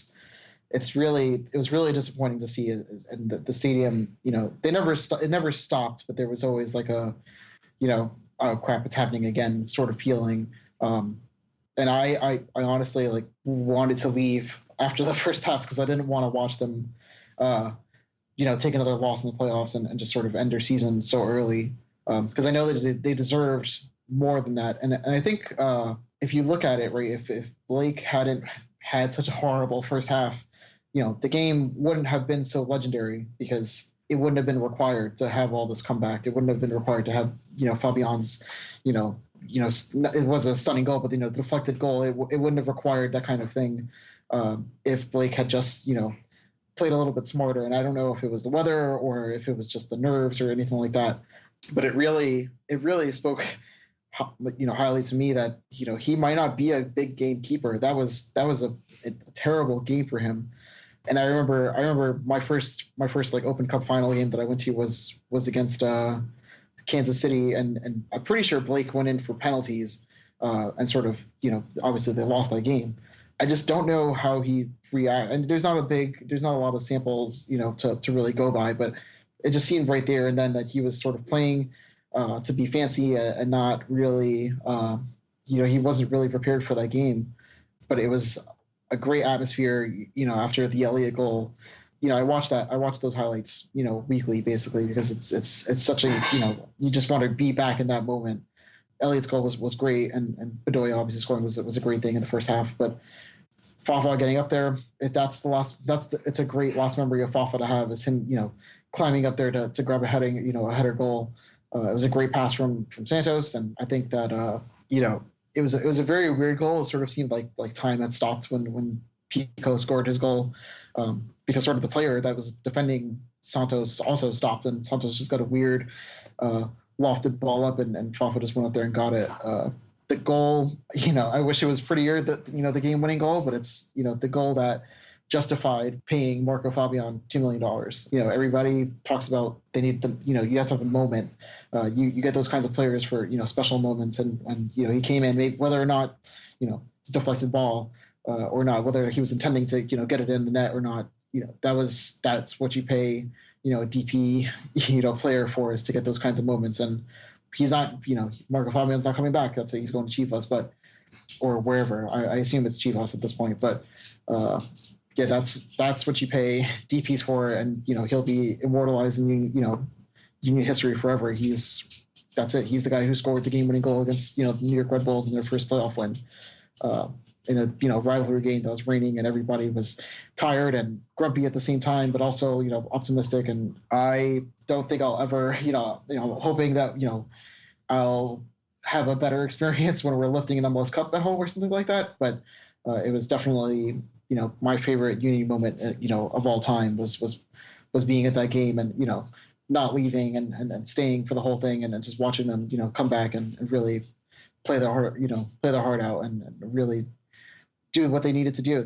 Speaker 2: was really disappointing to see it. And the stadium, it never stopped, but there was always like a, oh crap, it's happening again sort of feeling. And I honestly like wanted to leave after the first half because I didn't want to watch them, take another loss in the playoffs and just sort of end their season so early. Because I know that they deserved more than that. And I think if you look at it, right, if Blake hadn't had such a horrible first half, the game wouldn't have been so legendary, because it wouldn't have been required to have all this comeback. It wouldn't have been required to have, Fabian's, it was a stunning goal, but, the deflected goal, it wouldn't have required that kind of thing if Blake had just, played a little bit smarter. And I don't know if it was the weather or if it was just the nerves or anything like that, but it really spoke, highly to me that, he might not be a big game keeper. That was a terrible game for him. And I remember my first like Open Cup final game that I went to was against Kansas City, and I'm pretty sure Blake went in for penalties, and sort of, obviously they lost that game. I just don't know how he react. And there's not a lot of samples, to really go by, but it just seemed right there and then that he was sort of playing to be fancy and not really, he wasn't really prepared for that game. But it was a great atmosphere, after the Elliott goal. I watch those highlights, weekly basically, because it's such a, you just want to be back in that moment. Elliott's goal was great, and Bedoya obviously scoring was a great thing in the first half. But Fafa getting up there, it's a great last memory of Fafa to have, is him, climbing up there to grab a header goal. It was a great pass from Santos, and I think that it was a very weird goal. It sort of seemed like time had stopped when Picault scored his goal, because sort of the player that was defending Santos also stopped, and Santos just got a weird lofted ball up, and Fafa just went up there and got it. The goal, I wish it was prettier, the game-winning goal, but it's, the goal that justified paying Marco Fabian $2 million. Everybody talks about they need the, you have to have a moment. You get those kinds of players for, special moments. And he came in, maybe, whether or not, it's a deflected ball or not, whether he was intending to, get it in the net or not, that's what you pay, a DP, player for, is to get those kinds of moments. And he's not, Marco Fabian's not coming back. That's it. He's going to Chivas, or wherever. I assume it's Chivas at this point, but yeah, that's what you pay DPs for, and he'll be immortalized in Union history forever. That's it. He's the guy who scored the game-winning goal against the New York Red Bulls in their first playoff win, in a rivalry game that was raining and everybody was tired and grumpy at the same time, but also optimistic. And I don't think I'll ever hoping that I'll have a better experience when we're lifting an MLS Cup at home or something like that. But it was definitely my favorite Uni moment of all time was being at that game and not leaving and staying for the whole thing and just watching them come back and really play their heart out and really do what they needed to do.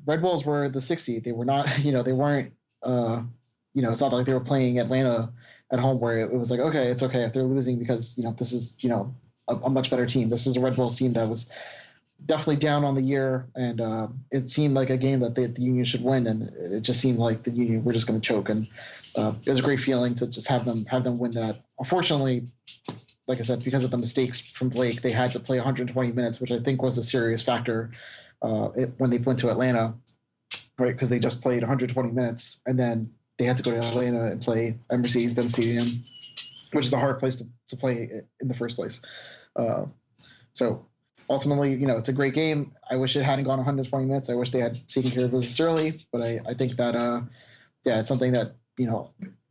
Speaker 2: Red Bulls were the 6th seed. They were not they weren't it's not like they were playing Atlanta at home where it was like, okay, it's okay if they're losing because this is a much better team. This is a Red Bulls team that was definitely down on the year, and it seemed like a game that the Union should win, and it just seemed like the Union were just going to choke. And it was a great feeling to just have them win that. Unfortunately, like I said, because of the mistakes from Blake, they had to play 120 minutes, which I think was a serious factor when they went to Atlanta, right? Because they just played 120 minutes, and then they had to go to Atlanta and play at Mercedes-Benz Stadium, which is a hard place to play in the first place. So ultimately, it's a great game. I wish it hadn't gone 120 minutes. I wish they had taken care of business early, but I think that it's something that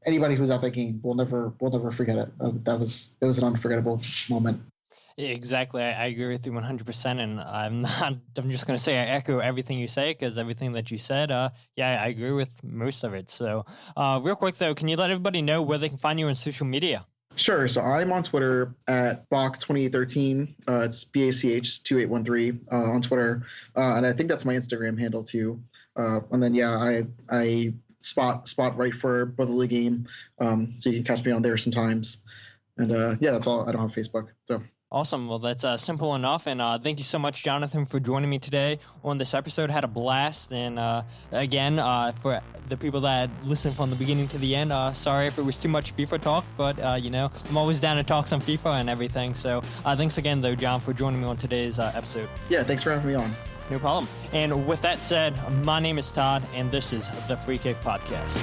Speaker 2: anybody who's at that game will never forget it. It was an unforgettable moment.
Speaker 1: Exactly. I agree with you 100%. And I'm just going to say I echo everything you say, because everything that you said, I agree with most of it. So real quick, though, can you let everybody know where they can find you on social media?
Speaker 2: Sure. So I'm on Twitter at Bach2813. It's BACH2813 on Twitter. And I think that's my Instagram handle too. And then, I spot right for Brotherly Game. So you can catch me on there sometimes. And that's all. I don't have Facebook. So.
Speaker 1: Awesome. Well, that's simple enough. And thank you so much, Jonathan, for joining me today on this episode. Had a blast. And again, for the people that listened from the beginning to the end, sorry if it was too much FIFA talk, but, I'm always down to talk some FIFA and everything. So thanks again, though, John, for joining me on today's episode.
Speaker 2: Yeah, thanks for having me on.
Speaker 1: No problem. And with that said, my name is Todd, and this is the Free Kick Podcast.